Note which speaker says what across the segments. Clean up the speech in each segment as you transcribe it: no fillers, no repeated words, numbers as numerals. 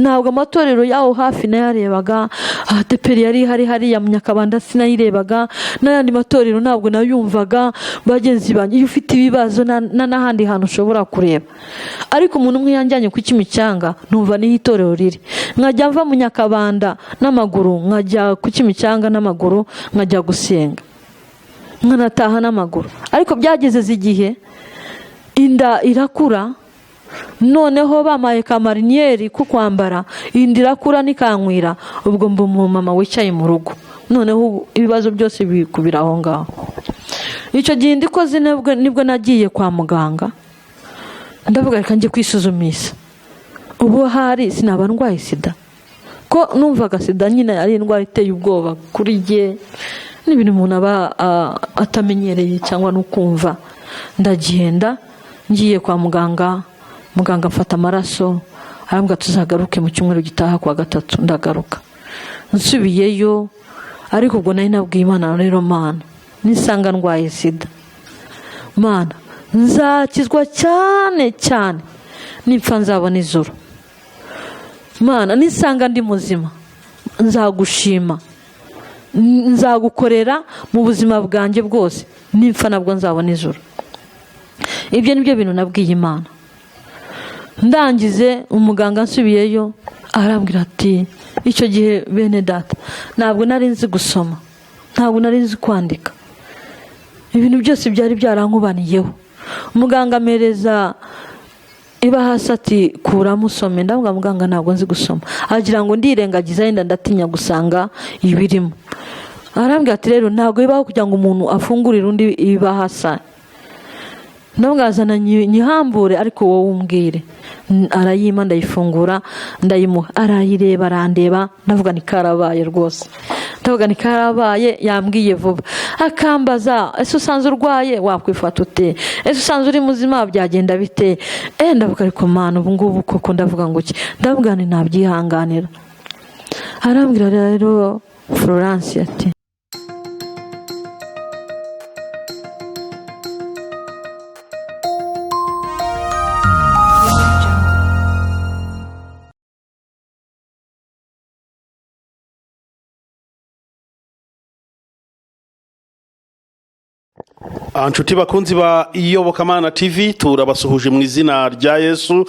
Speaker 1: ntabwo amatorero yaho hafi nayarebaga. Adeperi yari hari hariya mu Nyakabanda sinayirebaga, n'ayandi matorero ntabwo nayumvaga. Bagenzi banjye, iyo ufite ibibazo n'ahandi hantu ushobora kureba, ariko umuntu umwe yanjyanye ku Kimicanga numva niho itorero riri. Nkajya mva mu Nyakabanda n'amaguru, nkajya ku Kimicanga n'amaguru, nkajya gusenga, nkanataha n'amaguru. Ariko byageze igihe inda irakura, noneho bamaye kamariniyeri ku kwambara, inda irakura nikankwira, ubwo mba umumama wicaye mu rugo, noneho ibibazo byose bikubira aho ngaho. Icyo gihe ndikoze nibwo nagiye kwa muganga, ndavuga reka njye kwisuzumisha. Ubu hari sinaba ndwaye sida, ko numvaga sida nyine ari indwara iteye ubwoba kuri jye, n'ibintu umuntu aba atamenyereye cyangwa no kumva. Ndagenda ngiye kwa muganga, muganga afata amaraso, arambwira tuzagaruke mu cyumweru gitaha kwa gatatu. Ndagaruka, nsubiyeyo, ariko ubwo nari nabwiye Imana, rero Mana nisanga ndwaye sida, Mana nzakizwa cyane cyane, nipfa nzabona ijuru. Mana nisanga ndi muzima nzagushima, nzagukorera mu buzima bwanjye bwose, nipfa nabwo nzabona ijuru. Ibyo nibyo bintu nabwiye Imana. Ndangize umuganga nsubiyeyo, arambwira ati icyo gihe bene data ntabwo nari nzi gusoma, ntabwo nari nzi kwandika, ibintu byose byari byarankubaniyeho. Umuganga amereza ibahasi ati kuramo usome. Ndavuga muganga ntabwo nzi gusoma, agira ngo ndirengagiza, yenda ndatinya gusanga ibirimo. Arambwira ati rero ntabwo bibaho kugira ngo umuntu afungurire undi ibahasa, ndamwazana nyihambure ariko wowe umbwire. Arayima, ndayifungura, ndayimuha, arayireba, arandeba. Ndavuga ni karabaye rwose, ndavuga ni karabaye, yambwiye vuba. Akambaza ese usanzwe urwaye wakwifata ute, ese usanzwe uri muzima byagenda bite. Ndavuga ariko Mana ubu ngubu koko ndavuga ngo iki, ndavuga ni nabyihanganira. Arambwira rero Florence ati
Speaker 2: Anshuti bakunzi ba Iyobokamana TV, turabasuhuje mu izina rya Yesu.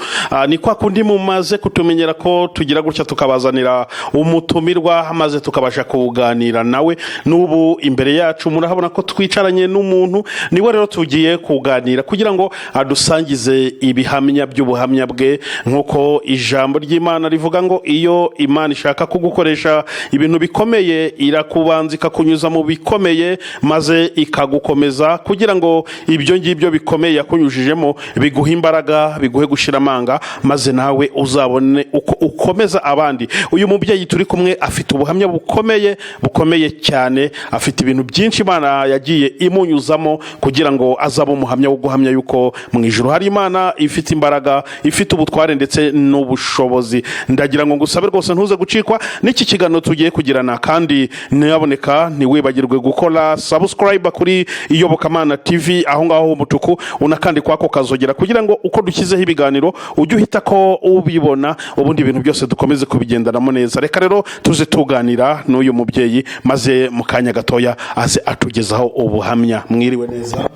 Speaker 2: Ni kwa kundi mumaze kutumenyera ko tugira gutya tukabazanira umutumirwa maze tukabasha kuganira nawe. N'ubu imbere yacu murahabona ko twicaranye n'umuntu, niwe rero tugiye kuganira kugira ngo adusangize ibihamya by'ubuhamya bwe. Nkuko ijambo ry'Imana rivuga ngo iyo Imana ishaka kugukoresha ibintu bikomeye, irakubanza ikakunyuza mu bikomeye maze ikagukomeza, kugira ngo ibyo ngibyo bikomeye yakunyujijemo biguhe imbaraga, biguhe gushira amanga, maze nawe uzabone uko ukomeza abandi. Uyu mubyeyi turi kumwe afite ubuhamya bukomeye cyane, afite ibintu byinshi Imana yagiye imunyuzamo kugira ngo azabe umuhamya wo guhamya yuko mu ijuru hari Imana ifite imbaraga, ifite ubutware ndetse n'ubushobozi. Ndagira ngo ngusabe rwose ntuze gucikwa n'iki kiganiro tugiye kugirana, kandi niyaboneka ntiwibagirwe gukora subscribe kuri Iyobokamana TV aho ngaho umutuku, unakandi kwako kazogera kugira ngo uko dukizeho ibiganiro ujye uhita ko ubibona, ubundi ibintu byose dukomeze kubigendanamo neza. Reka rero tuze tuganira n'uyu mubyeyi maze mu kanya gatoya aze atugezaho ubuhamya. Mwiriwe neza?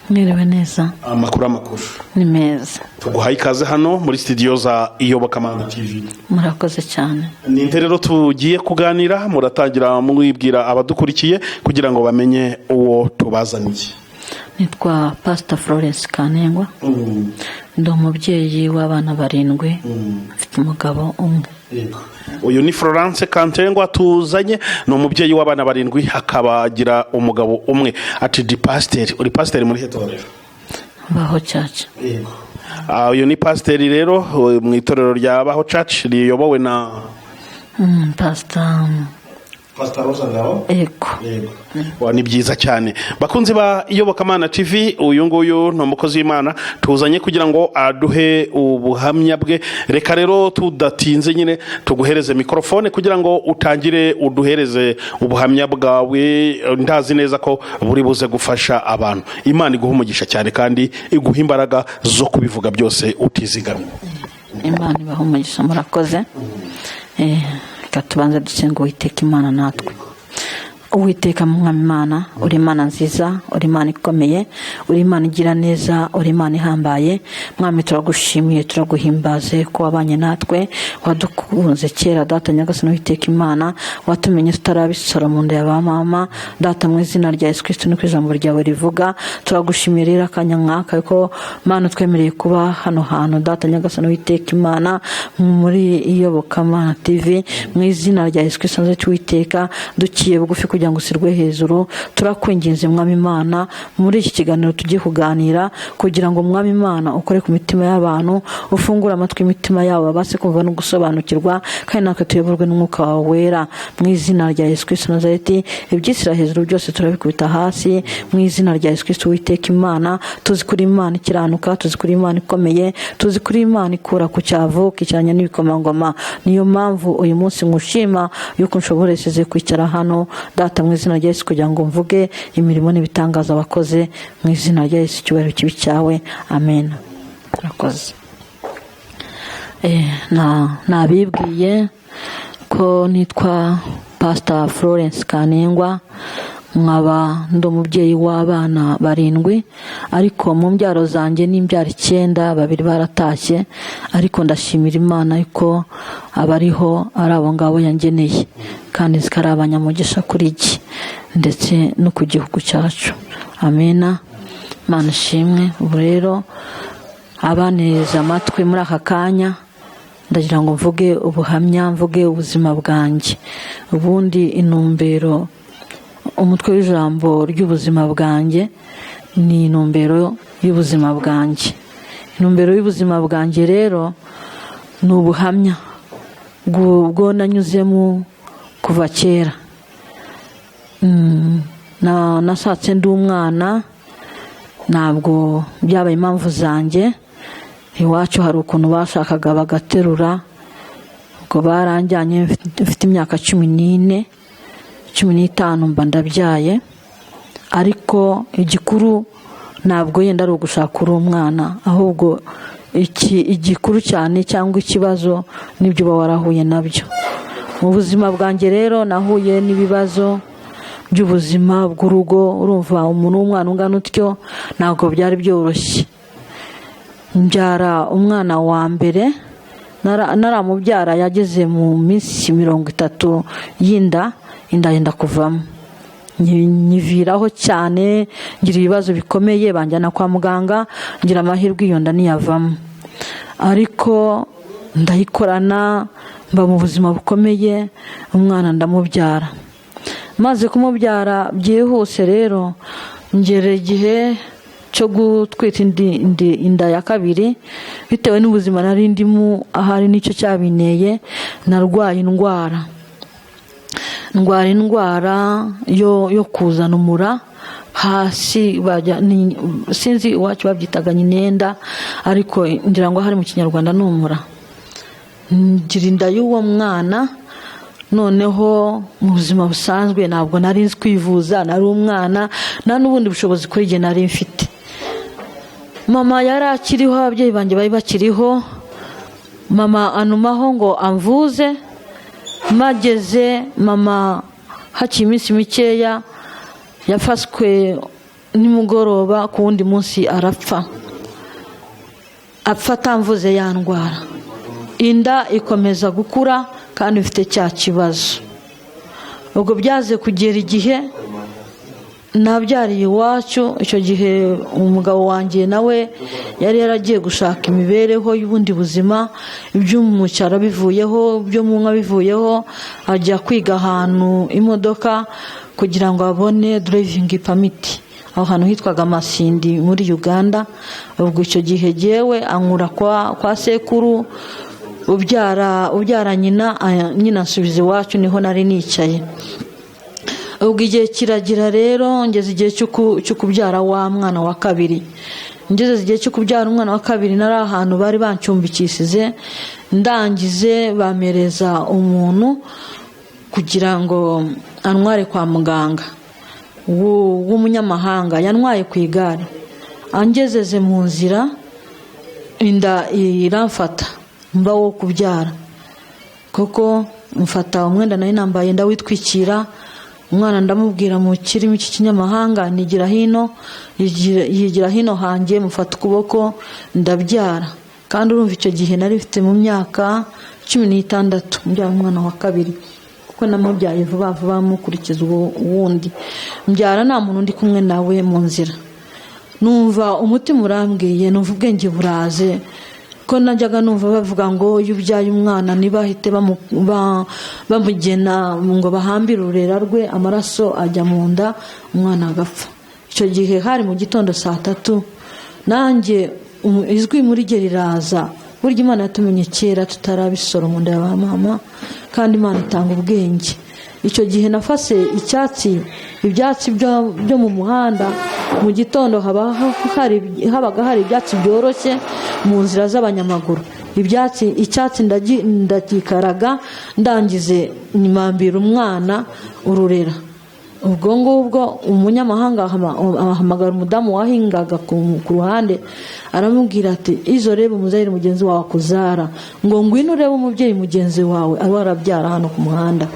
Speaker 1: Mwiriwe neza.
Speaker 2: Amakuru
Speaker 1: ni meza.
Speaker 2: Tuguhaye ikaze hano muri studio za Iyobokamana TV.
Speaker 1: Murakoze cyane.
Speaker 2: Ni rero tugiye kuganira, muratangira mwibwira abadukurikiye kugira ngo bamenye uwo tubazaniye.
Speaker 1: Nitwa Pastor Florence Kanengwa. Ndi umubyeyi w'abana 7, mfite umugabo umwe.
Speaker 2: Uyu ni Florence Kantengwa tuzanye, ni umubyeyi w'abana 7 akabagira umugabo umwe. Ati di pastor, uri pastor muri hetorero
Speaker 1: Baho Church.
Speaker 2: Uyu ni pastor rero mu itorero rya Baho Church riyobowe na Pastor Rosa Ngabo. Ni byiza cyane. Bakunzi ba Iyobokamana TV, uyu nguyu ni umukozi w'Imana tuzanye kugira ngo aduhe ubuhamya bwe. Reka rero tudatinze nyine tuguhereze mikrofone kugira ngo utangire uduhereze ubuhamya bwawe. Ndazi neza ko buri buze gufasha abantu. Imana iguha umugisha cyane kandi iguha imbaraga zo kubivuga byose utizigamye.
Speaker 1: Imana ibahe umugisha, murakoze. Reka tubanze dusenga Uwiteka Imana natwe. Uwiteka Mwami Imana, uri Imana nziza, uri Imana ikomeye, uri Imana igira neza, uri Imana ihambaye. Mwami turagushimiye, turaguhimbaze ko wabanye natwe, wadukunze kera data nyagasani Uwiteka Imana, watumenye tutarabisora mu nda ya ba mama. Data mu izina rya Yesu Kristo niko ijambo ryawe rivuga, turagushimiye rero akanya nk'aka ko Mana twemereye kuba hano hantu data nyagasani Uwiteka Imana muri Iyobokamana TV. Mu izina rya Yesu Kristo nze Uwiteka dukiye bugufi kugira ngo usirwe hejuru. Turakwinginze Mwami Imana muri iki kiganiro tugiye kuganira, kugira ngo Mwami Imana ukore ku mitima y'abantu, ufungure amatwi imitima yabo babashe kumva no gusobanukirwa, kandi natwe tuyoborwe n'umwuka wawe wera. Mu izina rya Yesu Kristo Nazareti, ibyisira hejuru byose turabikubita hasi. Mu izina rya Yesu Kristo Uwiteka Imana, tuzi kuri Imana ikiranuka, tuzi kuri Imana ikomeye, tuzi kuri Imana ikura ku cyavu kicyanya n'ibikomangoma. Niyo mpamvu uyu munsi ngushima yuko nshoboresheje kwicara hano data mu izina rya Yesu, kugira ngo mvuge imirimo n'ibitangaza wakoze. Mu izina rya Yesu icyubahiro kibi cyawe, amen. Murakoze. Nabibwiye ko nitwa Pastor Florence Kanengwa, nkaba ndi umubyeyi w'abana 7, ariko mu mbyaro zanjye n'imbyaro 9, 2 baratashye, ariko ndashimira Imana yuko abariho ari abo ngabo yangeneye, kandi zikari abanyamugisha kuri iki ndetse no ku gihugu cyacu. Amena. Mana ishimwe. Ubu rero abaneza amatwi muri aka kanya, ndagira ngo mvuge ubuhamya, mvuge ubuzima bwanjye. Ubundi intumbero, umutwe w'ijambo ry'ubuzima bwanjye ni intumbero y'ubuzima bwanjye. Intumbero y'ubuzima bwanjye rero ni ubuhamya bwo nanyuzemo kuva kera. Nashatse ndi umwana, ntabwo byabaye impamvu zanjye. Iwacu hari ukuntu bashakaga bagaterura, ubwo baranjyanye mfite imyaka 14, 15 mba ndabyaye. Ariko igikuru ntabwo yenda ari ugushaka uri umwana, ahubwo igikuru cyane cyangwa ikibazo nibyo uba warahuye nabyo. Mu buzima bwanjye rero nahuye n'ibibazo by'ubuzima bw'urugo. Urumva umuntu w'umwana ungana utyo ntabwo byari byoroshye. Mbyara umwana wa mbere, naramubyara yageze mu minsi 30 y'inda, inda yenda kuvamo. Nyiviraho cyane, ngira ibibazo bikomeye, banjyana kwa muganga, ngira amahirwe iyo nda niyavamo. Ariko ndayikorana, mba mu buzima bukomeye, umwana ndamubyara. Maze kumubyara byihuse rero, ngera igihe cyo gutwita inda ya kabiri, bitewe n'ubuzima nari ndimo, ahari nicyo cyabineye. Narwaye indwara yo kuzana umura hasi, sinzi iwacu babyitaga nyinenda, ariko ngira ngo hari mu Kinyarwanda n'umura. Ngira inda y'uwo mwana. Noneho mu buzima busanzwe ntabwo nari nzi kwivuza, nari umwana, nta n'ubundi bushobozi kuri jye nari mfite. Mama yari akiriho, ababyeyi banjye bari bakiriho. Mama anumaho ngo amvuze. Mageze mama hakiri iminsi mikeya, yafashwe nimugoroba, ku wundi munsi arapfa. Apfa atamvuze ya ndwara. Inda ikomeza gukura kandi mfite cya kibazo. Ubwo byaze kugera igihe nabyariye iwacu. Icyo gihe umugabo wanjye nawe yari yaragiye gushaka imibereho y'ubundi buzima, ibyo mu cyaro bivuyeho, ibyo mu nka bivuyeho, ajya kwiga ahantu imodoka kugira ngo abone driving permit, aho hantu hitwaga Masindi muri Uganda. Ubwo icyo gihe jewe ankura kwa sekuru ubyara nyina nsubiza iwacu, niho nari nicaye. Ubwo igihe kiragira rero, ngeze igihe cyo kubyara wa mwana wa kabiri. Ngeze igihe cyo kubyara umwana wa kabiri, nari ahantu bari bancumbikishije. Ndangize bamereza umuntu kugira ngo antware kwa muganga w'umunyamahanga. Yantwaye ku igare, angezeze mu nzira, inda iramfata. mba wo kubyara. Koko mfata umwenda nari nambaye ndawitwikira, umwana ndamubwira mu kirimi cy'ikinyamahanga nigira hino, yigira hino hanjye, mufata ukuboko ndabyara. Kandi urumva icyo gihe nari mfite mu myaka 16 mbyara umwana wa kabiri, kuko namubyaye vuba vuba mukurikiza uwundi. Mbyara nta muntu ndi kumwe nawe mu nzira. Numva umutima urambwiye, numva ubwenge buraze, ko najyaga numva bavuga ngo iyo ubyaye umwana ntibahite bamugena ngo bahambire ururera rwe, amaraso ajya mu nda, umwana agapfa. Icyo gihe hari mu gitondo 3:00, nanjye izwi muri rye riraza. Burya Imana yatumenye kera tutarabisoro mu nda ya mama, kandi Imana itanga ubwenge. Icyo gihe nafase ibyatsi byo mu muhanda. Mu gitondo habaga hari ibyatsi byoroshye mu nzira z'abanyamaguru. Icyatsi ndagikaraga, ndangize nimambira umwana ururera. Ubwo ngubwo umunyamahanga ahamagara umudamu wahingaga ku ruhande, aramubwira ati izo reba umuzayire mugenzi wawe akuzara, ngo ngwino urebe umubyeyi mugenzi wawe aba arabyara hano ku muhanda.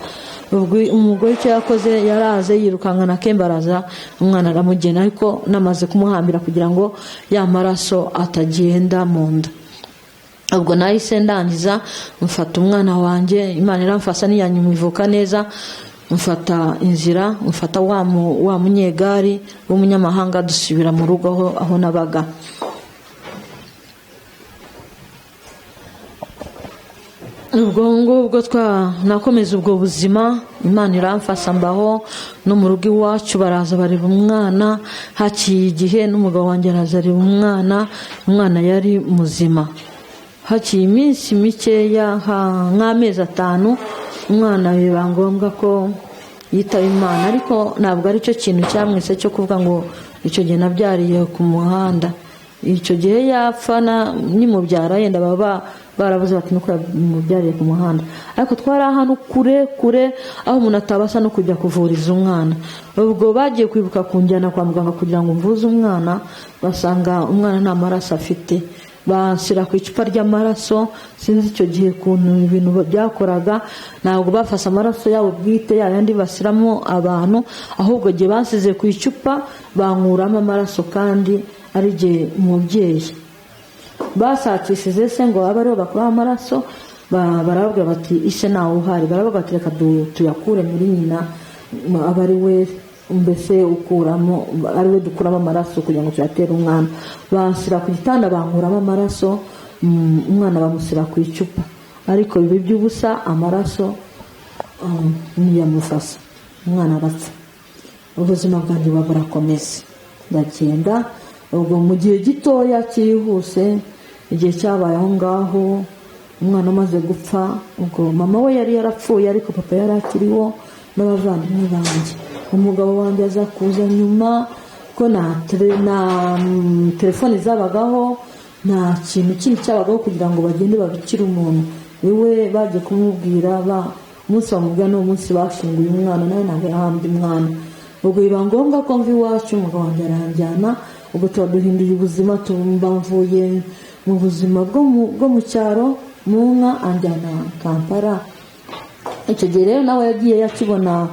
Speaker 1: Umugore icyo yakoze, yaraze yirukankana kembaraza umwana aramugena, ariko namaze kumuhambira kugira ngo ya maraso atagenda mu nda. Ubwo nahise ndangiza mfata umwana wanjye, Imana iramfasa niyanyumivuka neza, mfata inzira, mfata wa munyegari w'umunyamahanga, dusubira mu rugo aho nabaga. Ubwo ngubwo nakomeza ubwo buzima, Imana iramfasa mbaho no mu rugo iwacu. Baraza bareba umwana, haciye igihe n'umugabo wanjye araza areba umwana yari muzima. Haciye iminsi mikeya nk'amezi 5, umwana biba ngombwa ko yitaba Imana, ariko ntabwo ari cyo kintu cyamwise cyo kuvuga ngo icyo gihe nabyariye ku muhanda. Icyo gihe yapfa nimubyara yenda baba barabuze bati nuko mubyariye ku muhanda, ariko twari ahantu kure aho umuntu atabasha no kujya kuvuriza umwana. Ubwo bagiye kwibuka kunjyana kwa muganga kugira ngo mvuze umwana, basanga umwana nta maraso afite. Bashyira ku icupa ry'amaraso, sinzi icyo gihe kuntu ibintu byakoraga, ntabwo bafashe amaraso yabo bwite yandi bashyiramo abantu, ahubwo gihe basize ku icupa bankuramo amaraso, kandi ari gihe umubyeyi basakishije se ngo abe ariho bakuraho amaraso. Barababwira bati ise nawe uhari, baravuga bati reka tuyakure muri nyina, aba ari we mbese ukuramo, ari we dukuramo amaraso kugira ngo tuyatere umwana. Bashyira ku gitanda bankuramo amaraso, umwana bamushyira ku icupa, ariko ibi by'ubusa amaraso ntiyamufasa, umwana arapfa. Ubuzima bwanjye burakomeza, ndagenda. Ubwo mu gihe gitoya cyihuse, igihe cyabaye aho ngaho, umwana amaze gupfa, ubwo mama we yari yarapfuye, ariko papa yari akiriho n'abavandimwe banjye. Umugabo wanjye aza kuza nyuma, ko na telefone zabagaho, nta kintu kindi cyabagaho kugira ngo bagende babikire umuntu. Iwe bagiye kumubwira, umunsi bamubwira n'uwo munsi bashinguye umwana, nawe ntabwo yahambye umwana. Ubwo biba ngombwa ko mva iwacu, umugabo wanjye aranjyana. Ubwo tuba duhinduye ubuzima, mvuye mu buzima bwo mu cyaro mu nka, anjyana Kampala. Icyo gihe rero nawe yagiye akibona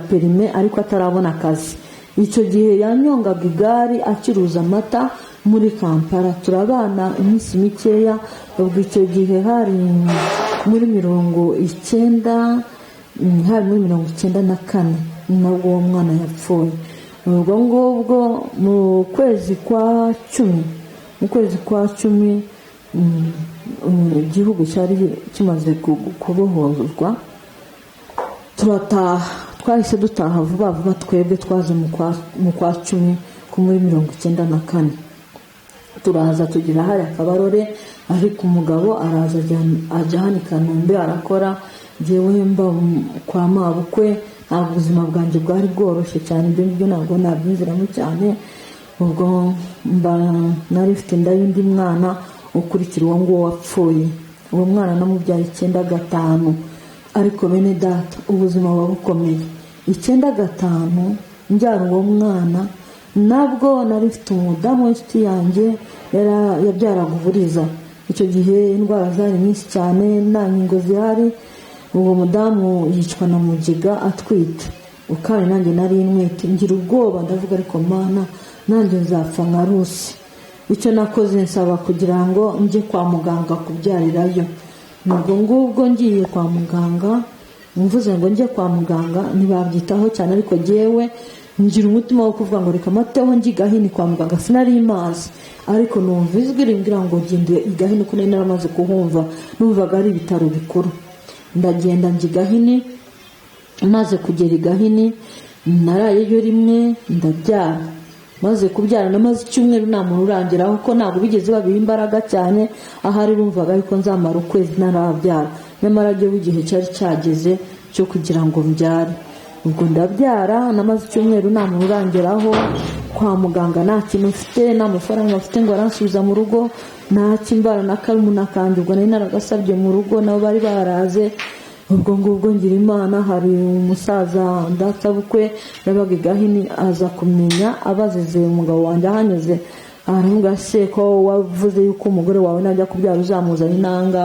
Speaker 1: perime, ariko atarabona akazi. Icyo gihe yanyongaga igare acuruza amata muri Kampala. Turabana iminsi mikeya. Ubwo icyo gihe hari muri 1994 nabwo uwo mwana yapfuye. Ubwo ngubwo mu kwezi kwa 10 igihugu cyari kimaze kubohozwa, twahise dutaha vuba vuba. Twebwe twaje mu kwa 10 muri 1994. Turaza tugira hari akabarore, ariko umugabo araza ajya hano i Kanombe arakora. Njyewe mba kwa mabukwe, ntabwo ubuzima bwanjye bwari bworoshye cyane, ibyo ntabwo nabyinjiramo cyane. Ubwo nari mfite inda y'undi mwana ukurikira uwo nguwo wapfuye. Uwo mwana namubyaye 95, ariko bene data ubuzima buba bukomeye. 95 mbyara uwo mwana, nabwo nari mfite umudamu w'inshuti yanjye yabyaraga uburiza. icyo gihe indwara zari nyinshi cyane, nta nkingo zihari. uwo mudamu yicwa na mugiga atwite, ukari nanjye nari mwite, ngira ubwoba ndavuga ariko mana nanjye nzapfa nka Rusi. icyo nakoze nsaba kugira ngo njye kwa muganga kubyarirayo. nubwo ngubwo ngiye kwa muganga, mvuze ngo njye kwa muganga ntibabyitaho cyane, ariko jyewe ngira umutima wo kuvuga ngo reka mateho njye Gahini kwa muganga. sinari mazi, ariko numva ijwi rimbwira ngo gende i Gahini, ko nari naramaze kuhumva, numvaga ari ibitaro bikuru. ndagenda njye Gahini, maze kugera i Gahini narayeyo rimwe ndabyara. maze kubyara namaze icyumweru nta muntu urangeraho, ko ntabwo bigeze babiha imbaraga cyane, ahari bumvaga ariko nzamara ukwezi ntarabyara, nyamara byo igihe cyari cyageze cyo kugira ngo mbyare. ubwo ndabyara, namaze icyumweru nta muntu urangeraho, kwa muganga nta kintu mfite, nta mafaranga mfite ngo aransubiza mu rugo, nta kimbara na karumuna kanjye ubwo nari naragasabye mu rugo, nabo bari baraze. ubwo ngubwo ngira Imana, hari umusaza ndatabukwe yabaga i Gahini, aza kumenya abazize umugabo wanjye ahanyuze, aravuga se ko wavuze yuko umugore wawe najya kubyara uzamuzana inanga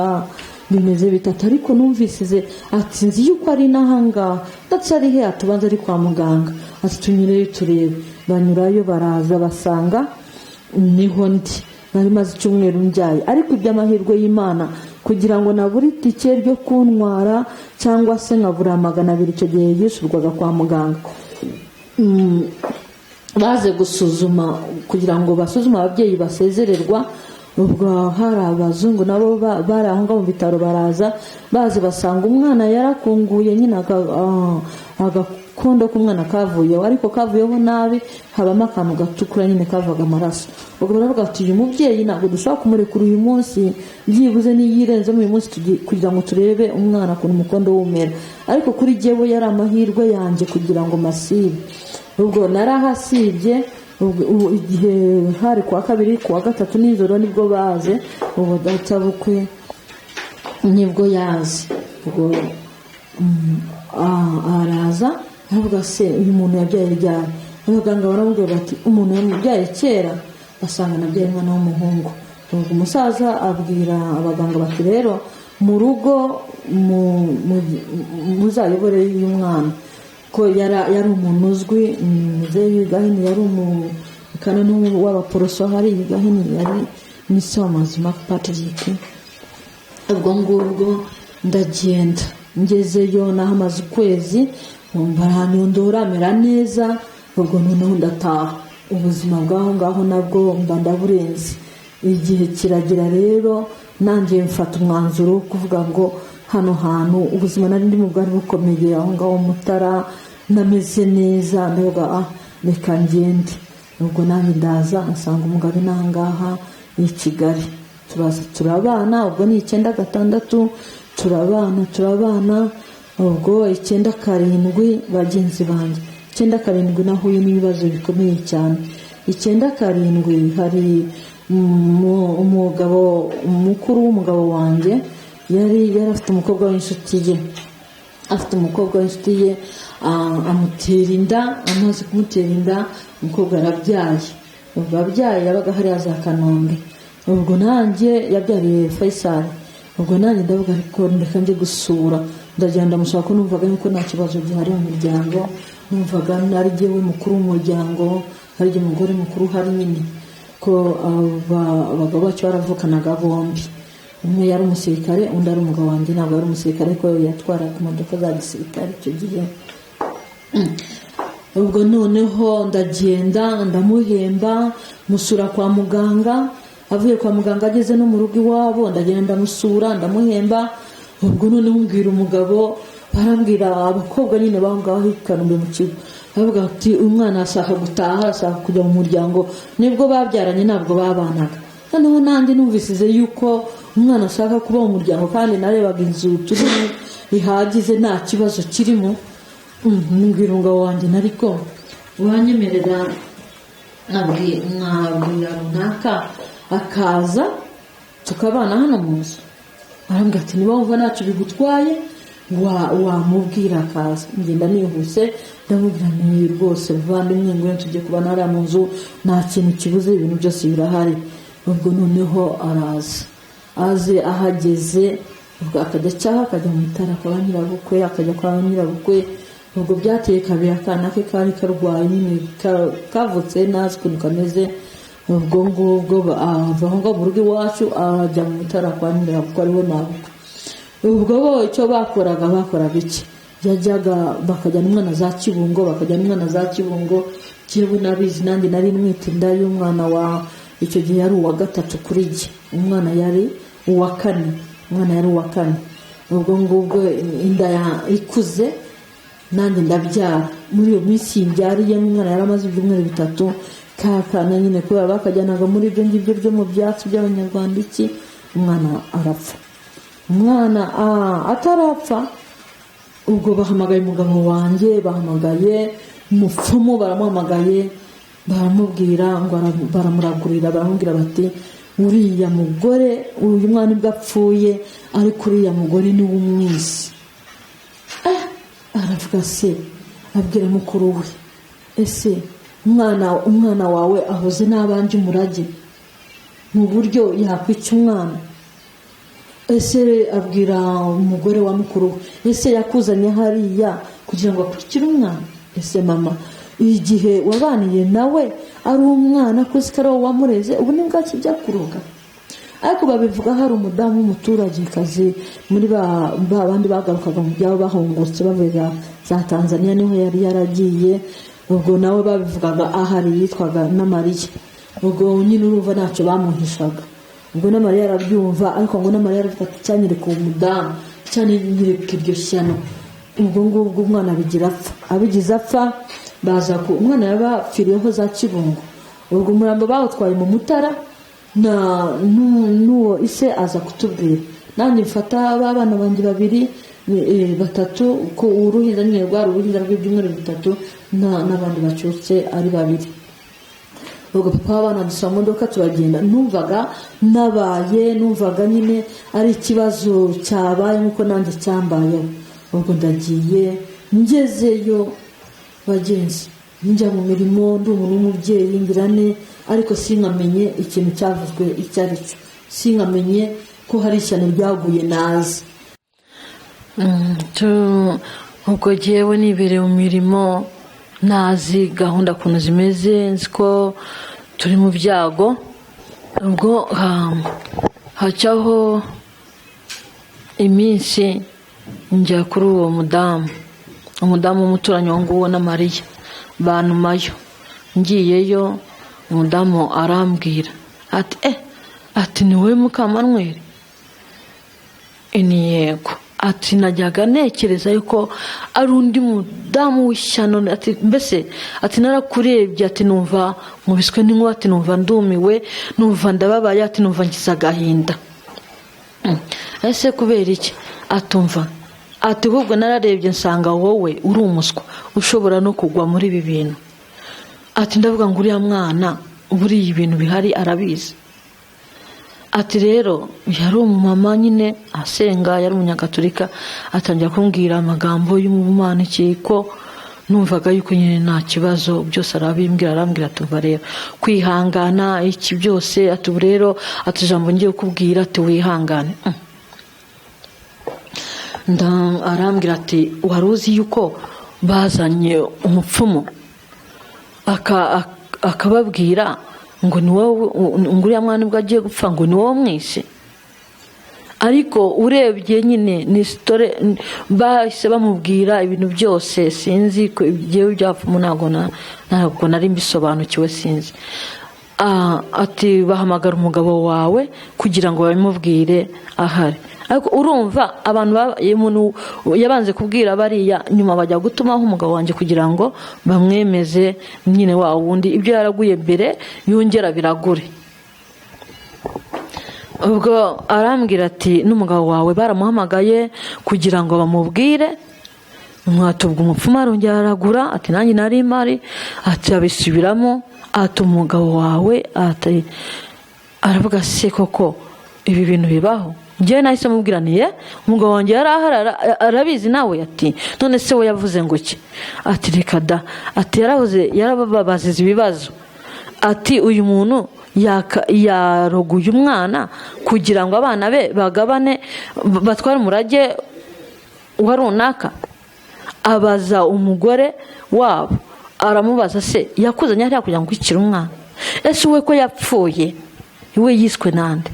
Speaker 1: bimeze bitatu, ariko numvisize ati nzi yuko ari n'ahangaha, ndetse ari he? atubanza ari kwa muganga. ati tunyureyo turebe. banyurayo baraza basanga niho ndi, nari maze icyumweru mbyaye. ariko iby'amahirwe y'Imana, kugira ngo nabure itike ryo kuntwara cyangwa se nkabura 200 icyo gihe yishyurwaga kwa muganga, baze gusuzuma kugira ngo basuzume ababyeyi basezererwa. ubwo hari abazungu nabo bari aho ngaho mu bitaro, baraza bazi basanga umwana yarakunguye, nyine agakondo k'umwana kavuyeho, ariko kavuyeho nabi, habamo akantu gatukura nyine kavaga amaraso. ubwo baravuga ati uyu mubyeyi ntabwo dushobora kumurekura uyu munsi, byibuze niyirenzemo uyu munsi kugira ngo turebe umwana ukuntu umukondo wumera. ariko kuri jyewe yari amahirwe yanjye kugira ngo masibe. ubwo narahasibye. igihe hari kuwa kabiri, kuwa gatatu nijoro nibwo baze, ubu databukwe nibwo yaje. ubwo araza aravuga se uyu muntu yabyaye ryari? abaganga baramubwira bati umuntu yamubyaye kera, basanga nabyaye umwana w'umuhungu. ubwo umusaza abwira abaganga bati rero mu rugo muzayobore y'umwana, ko yari umuntu uzwi. muzeyi Gahini yari umukanoni w'abaporoso hari i Gahini, yari Misomazima Patrick. ubwo ngubwo ndagenda, ngezeyo nahamaze ukwezi, numva ahantu ndoramera neza. ubwo noneho ndataha, ubuzima bwaho ngaho nabwo mba ndaburenze. igihe kiragira rero nanjye mfata umwanzuro wo kuvuga ngo hano hantu ubuzima nari ndimo bwari bukomeye, aho ngaho Mutara nameze neza, ndavuga reka ngende. ubwo nanjye ndaza nsanga umugabo n'ahangaha i Kigali, turabana. ubwo ni 9/6 turabana. ubwo 9/7 bagenzi banjye, 9/7 nahuye n'ibibazo bikomeye cyane. 9/7 hari umugabo mukuru w'umugabo wanjye yari afite umukobwa w'inshuti ye, amutera inda. amaze kumutera inda, umukobwa arabyaye. ubwo abyaye yabaga hariya za Kanombe. ubwo nanjye yabyariye Faisal. ubwo nanjye ndavuga ariko ndeka njye gusura, ndagenda ndamushaka, ko numvaga yuko nta kibazo gihari mu muryango, numvaga ari jyewe mukuru w'umuryango, ari jye mugore mukuru hari nyine, ko abagabo bacu baravukanaga bombi. umwe yari umusirikare, undi ari umugabo wanjye ntabwo yari umusirikare, ko yatwaraga imodoka za gisirikare icyo gihe. ubwo noneho ndagenda ndamuhemba, musura kwa muganga. avuye kwa muganga ageze no mu rugo iwabo, ndagenda ndamusura ndamuhemba. ubwo noneho mbwira umugabo, barambwira abakobwa nyine baho ngaho i Kanombe mu kigo, bavuga ati umwana ashaka gutaha, ashaka kujya mu muryango. nibwo babyaranye, ntabwo babanaga. noneho nanjye numvisize yuko umwana ashaka kuba mu muryango, kandi narebaga inzu turimo ihagije, nta kibazo kirimo. mbwira umugabo wanjye nariko uranyemerera nkabwira runaka akaza tukabana hano mu nzu. arambwira ati niba wumva ntacyo bigutwaye wamubwira akaza. ngenda nihuse ndamubwira nti rwose muvandimwe ngwino tujye kubana hariya mu nzu, nta kintu kibuze, ibintu byose birahari. ubwo noneho araza aze ahageze ubwo akajya cyaha akajya mu Mutara kwa nyirabukwe, akajya kwa nyirabukwe. Ubwo byateye kabiri akana ke kari karwaye nyine kavutse nazi ukuntu kameze. Ubwo ngubwo ava aho ngaho mu rugo iwacu ajya mu Mutara kwa nyirabukwe ariwe mabukwe. Ubwo bo icyo bakoraga iki, yajyaga bakajyana umwana za Kibungo, jewe nabizi nanjye nari mwita inda y'umwana wa icyo gihe yari uwa gatatu kuri jye, umwana yari uwa kane. Ubwo ngubwo inda ikuze nanjye ndabyara. Muri iyo minsi mbyariye umwana yari amaze ibyumweru 3 kakana nyine kubera bakajyanaga muri ibyo ngibyo byo mu byatsi by'Abanyarwanda iki, umwana arapfa. Umwana atarapfa ubwo bahamagaye umugabo wanjye, bahamagaye umupfumu, baramuhamagaye baramubwira ngo baramuragurira, baramubwira bati uriya mugore uyu mwana ubwo apfuye ariko uriya mugore ni w'umwisi. Aravuga se, abwira mukuru we, ese umwana wawe ahoze n'abanje umurage mu buryo yakwica umwana. Ese abwira umugore wa mukuru we, ese yakuzanye hariya kugira ngo akurikire umwana? Ese mama, igihe wabaniye nawe ari umwana kuzi ko ari wowe wamureze, ubu ni bwaki bijya kuroga? Ariko babivuga hari umudamu w'umuturage kazi muri bandi bagarukaga mu byabo bahungutse bavuga za Tanzania, niho yari yaragiye. Ubwo nawe babivugaga ahari yitwaga na Mariya. Ubwo nyine urumva ntacyo bamuhishaga. Ubwo na Mariya arabyumva, ariko ngo na Mariya aravuga ati cyanyereka uwo mudamu, cyanyereka iryo shyano. Ubwo ngubwo umwana abigize apfa baza ku umwana yabapfiriyeho za Kibungo. Ubwo umurambo bawutwaye mu Mutara n'uwo ise aza kutubwira. Nanjye mfata abana banjye 3 ko uruhinja nyine rwari uruhinja rw'ibyumweru 3 n'abandi bacutse ari 2. Ubwo papa abana dusa mu modoka turagenda, numvaga nyine ari ikibazo cyabaye nkuko nanjye cyambayeho. Ubwo ndagiye ngezeyo bagenzi, njya mu mirimo, ndi umuntu w'umubyeyi ngirane, ariko sinkamenye ikintu cyavuzwe icyo ari cyo, sinkamenye ko hari ishyano ryaguye nazi.
Speaker 3: Ubwo jyewe nibereye mu mirimo, nazi gahunda kuntu zimeze, nzi ko turi mu byago. Ubwo hacyaho iminsi njya kuri uwo mudamu w'umuturanyi nguwo na Mariya bantumayo. Ngiyeyo umudamu arambwira ati ni wowe Mukamanweri? Ni yego. Ati najyaga ntekereza yuko ari undi mudamu w'ishyano. Ati mbese ati narakurebye, ati numva mubiswe n'inkuba, ati numva ndumiwe, numva ndababaye, ati numva ngize agahinda. Ese kubera iki? Atumva ati ahubwo nararebye nsanga wowe uri umuswa ushobora no kugwa muri ibi bintu. Ati ndavuga ngo uriya mwana buriya ibintu bihari arabizi. Ati rero yari umumama nyine asenga, yari umunyagatolika, atangira kumbwira amagambo y'umumanukiko. Numvaga yuko nyine nta kibazo, byose arambwira atuva rero kwihangana iki byose. Ati ubu rero ati ijambo ngiye kukubwira, ati wihangane. Arambwira ati wari uzi yuko bazanye umupfumu akababwira ngo ni wowe uriya mwana ubwo agiye gupfa ngo ni wowe mwishe? Ariko urebye nyine ni sitore bahise bamubwira ibintu byose, sinzi ko ibyo byapfumu ntabwo nari mbisobanukiwe, sinzi. Ati bahamagara umugabo wawe kugira ngo babimubwire ahari. Ariko urumva abantu yabanze kubwira bariya, nyuma bajya gutumaho umugabo wanjye kugira ngo bamwemeze nyine wa wundi ibyo yaraguye mbere yongera biragure. Ubwo arambwira ati n'umugabo wawe baramuhamagaye kugira ngo bamubwire. Mwatubwa umupfumu arongera aragura. Ati nanjye nari imari. Ati abisubiramo. Ati umugabo wawe ati aravuga se koko ibi bintu bibaho? Njyewe nahise mubwira umugabo wanjye yari arabizi nawe. Ati none se we yavuze ngo iki? Ati reka da. Ati yarababaziza ibibazo. Ati uyu muntu yaroguye umwana kugira ngo abana be bagabane batware umurage wa runaka. Abaza umugore wabo, aramubaza se yakuzanye hariya kugira ngo ukikire umwana, ese we ko yapfuye we yiswe nande?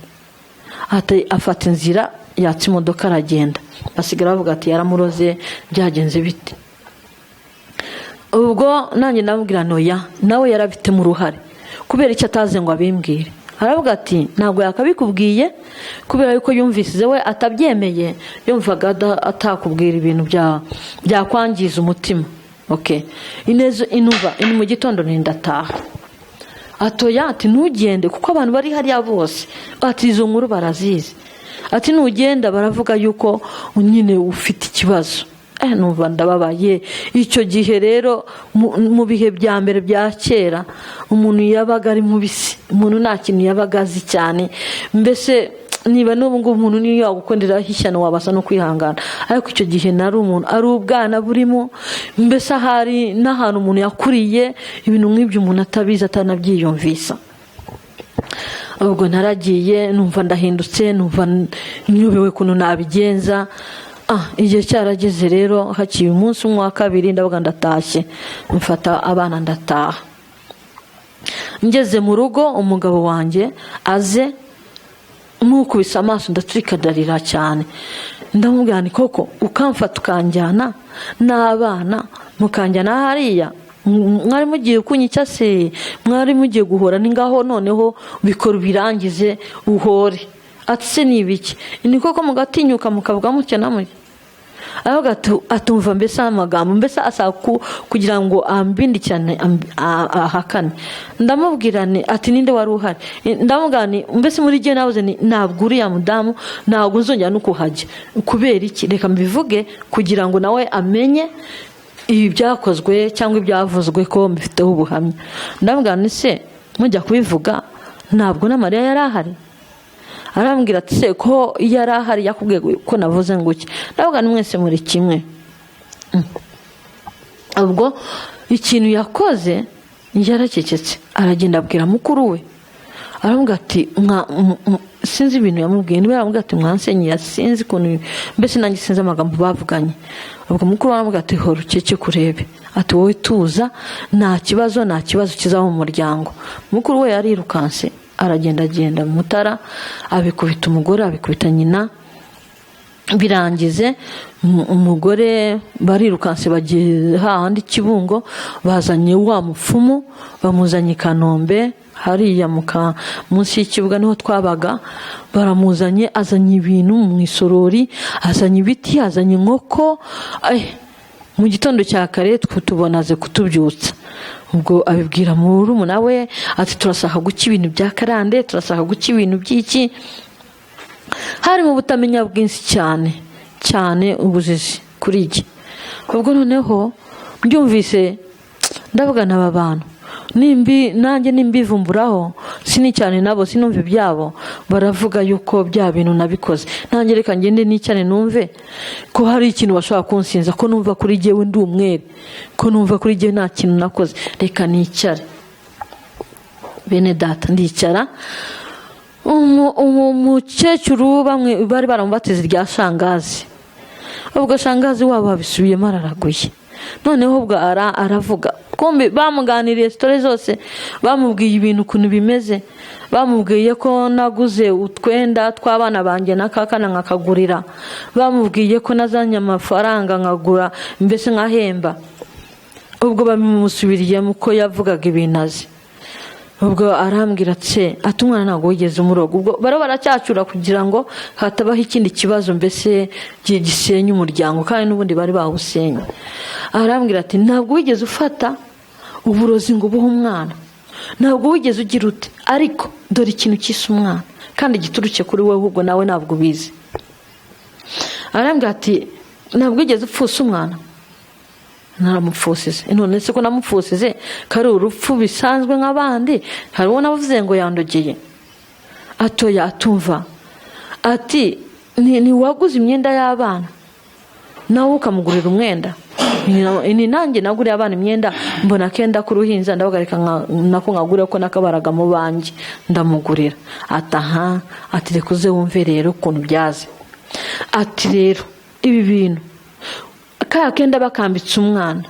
Speaker 3: Afata inzira yatsa imodoka aragenda. Basigara bavuga ati yaramuroze, byagenze bite? Ubwo nanjye ndamubwira noya, nawe yarabifitemo uruhare, kubera icyo ataze ngo abimbwire. Aravuga ati ntabwo yakabikubwiye kubera yuko yumvise we atabyemeye, yumvaga atakubwira ibintu byakwangiza umutima. Ineza inuva ini mu gitondo ndataha. Atoya ati ntugende kuko abantu bari hariya bose ati izo nkuru barazizi, ati ntugenda baravuga yuko nyine ufite ikibazo. Numva ndababaye. Icyo gihe rero mu bihe bya mbere bya kera umuntu yabaga ari mubisi, umuntu nta kintu yabaga azi cyane, mbese niba n'ubu ngubu umuntu niyo yagukundira hishyano wabasa no kwihangana, ariko icyo gihe nari umuntu ari ubwana burimo, mbese ahari n'ahantu umuntu yakuriye ibintu nk'ibyo umuntu atabizi atanabyiyumvisa. Ubwo naragiye numva ndahindutse, numva nyobewe kuntu nabigenza. Igihe cyarageze rero, hakiye umunsi umwe wa kabiri ndavuga ndatashye, mfata abana ndataha. Ngeze mu rugo umugabo wanjye aze, mukubise amaso ndaturikadarira cyane. Ndamubwira nti koko ukamfata ukanjyana n'abana mukanjyana hariya, mwari mugiye kunyica se? Mwari mugiye guhora? Ni ngaho noneho bikora birangize uhore. Ati se ni ibiki? Ni koko mugatinyuka mukavuga mutya namwe? Aravuga atumva mbese amagambo, mbese asaba kugira ngo ambindi cyane ahakane. Ndamubwira ni ati ninde wari uhari? Ndamubwira ni mbese muri gihe nabuze ni ntabwo uriya mudamu ntabwo nzongera no kuhajya. Kubera iki? Reka mbivuge kugira ngo nawe amenye ibi byakozwe cyangwa ibyavuzwe ko mbifiteho ubuhamya. Ndamubwira ni se mujya kubivuga ntabwo na Mariya yari ahari? Arambwira ati se ko yari ahari yakubwiye ko navuze ngo iki? Ndavuga ni mwese muri kimwe. Ubwo ikintu yakoze yarakeketse, aragenda abwira mukuru we. Arambwira ati sinzi ibintu yamubwiye, niba yaramubwira ati mwansenye, sinzi ukuntu, mbese nanjye sinzi amagambo bavuganye. Ubwo mukuru arambwira ati hora ukeke kurebe, ati wowe tuza, nta kibazo kizaba mu muryango. Mukuru we yarirukanse aragenda mu Mutara, abikubita umugore, abikubita nyina. Birangize umugore barirukanse bagiye hahandi Kibungo, bazanye wa mupfumu, bamuzanye i Kanombe hariya munsi y'ikibuga niho twabaga. Baramuzanye, azanye ibintu mu isorori, azanye ibiti, azanye inkoko. Mu gitondo cya kare tubonaze kutubyutsa. Ubwo abibwira murumuna we ati turashaka guca ibintu bya karande, turashaka guca ibintu by'iki. Hari mu butamenya bwinshi cyane ubujiji kuri iki. Ubwo noneho mbyumvise ndavuga n'aba bantu nanjye nimbivumburaho sini cyane nabo sinumve byabo, baravuga yuko bya bintu nabikoze. Nanjye reka ngende n'icyane numve ko hari ikintu bashobora kunsinza, ko numva kuri jyewe ndi umwere, ko numva kuri jyewe nta kintu nakoze. Reka nicare. Bene data ndicara. Umukecuru bamwe bari baramubatiza rya shangazi. Ubwo shangazi wabo abisubiyemo araraguye. Noneho ubwo aravuga kumbe bamuganiriye story zose, bamubwiye ibintu ukuntu bimeze, bamubwiye ko naguze utwenda tw'abana banjye nakakana nkakagurira, bamubwiye ko nazanye amafaranga nkagura mbese nkahemba. Ubwo bamusubiriyemo ko yavugaga ibintu azi. Ubwo arambwira ati umwana ntabwo wigeze umuroga. Ubwo baracyacura kugira ngo hatabaho ikindi kibazo mbese gisenya umuryango, kandi n'ubundi bari bawusenye. Arambwira ati ntabwo wigeze ufata uburozi ngo ubuhe umwana, ntabwo wigeze ugira ute, ariko dore ikintu cyise umwana kandi gituruke kuri wowe, ubwo nawe ntabwo ubizi. Arambwira ati ntabwo wigeze upfusa umwana. Naramupfusize. None se ko namupfusize kari urupfu bisanzwe nk'abandi, hari uwo navuze ngo yandogeye? Atoya atumva. Ati ni waguze imyenda y'abana nawe ukamugurira umwenda? ni nanjye naguriye abana imyenda mbona kenda k'uruhinja ndabagarika nako nkagura ko nakabaraga mu banjye ndamugurira. Ataha ati reka uze wumve rero ukuntu byaze. Ati rero ibi bintu kaya kenda bakambitse umwana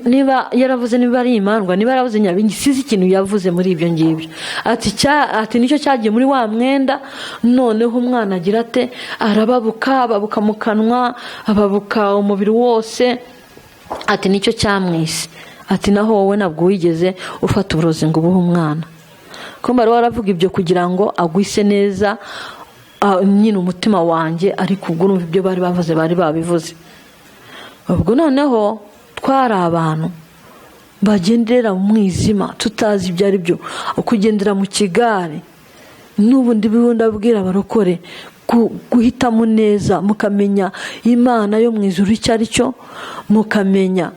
Speaker 3: niba yaravuze niba ari imandwa niba yaravuze nyabingi sizi ikintu yavuze muri ibyo ngibyo. Ati nicyo cyagiye muri wa mwenda noneho umwana agira ate ababuka mu kanwa ababuka umubiri wose. Ati nicyo cyamwise. Ati naho wowe nabwo wigeze ufata uburozi ngo ubuhe umwana ko mbari waravuga ibyo kugira ngo agwise neza nyine umutima wanjye ariko ubwo urumva ibyo bari bavuze bari babivuze. Ubwo noneho twari abantu bagendera mu mwijima tutazi ibyo ari byo kugendera mu kigare. N'ubundi ndabwira abarokore guhitamo neza mukamenya Imana yo mu ijuru icyo ari cyo, mukamenya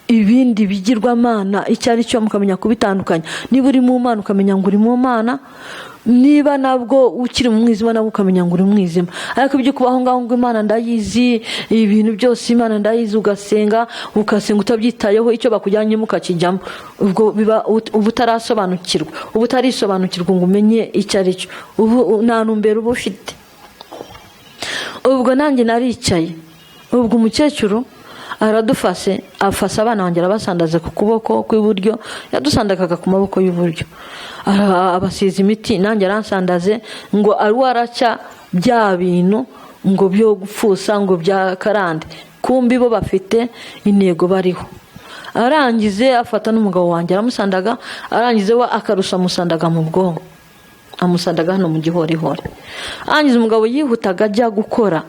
Speaker 3: ibindi bigirwamana icyo ari cyo, mukamenya kubitandukanya. Niba uri mu Mana ukamenya ngo uri mu Mana, niba nabwo ukiri mu mwijima nabwo ukamenya ngo uri mu mwijima. Ariko ibyo kubaho ngaho ngo Imana ndayizi ibintu byose Imana ndayizi ugasenga utabyitayeho icyo bakujyanyemo ukakijyamo, ubwo biba utarasobanukirwa utarisobanukirwa ngo umenye icyo ari cyo, ubu nta ntumbero uba ufite. Ubwo nanjye naricaye, ubwo umukecuru aradufase afasa abana banjye arabasandaze ku kuboko kw'iburyo, yadusandakaga ku maboko y'uburyo, abasiza imiti nanjye aransandaze ngo ari waraca bya bintu ngo byo gupfusa ngo bya karande, kumbi bo bafite intego bariho. Arangize afata n'umugabo wanjye aramusandaga, arangize we akarusha amusandaga mu bwonko, amusandaga hano mu gihorihori. Arangize umugabo yihutaga ajya gukora,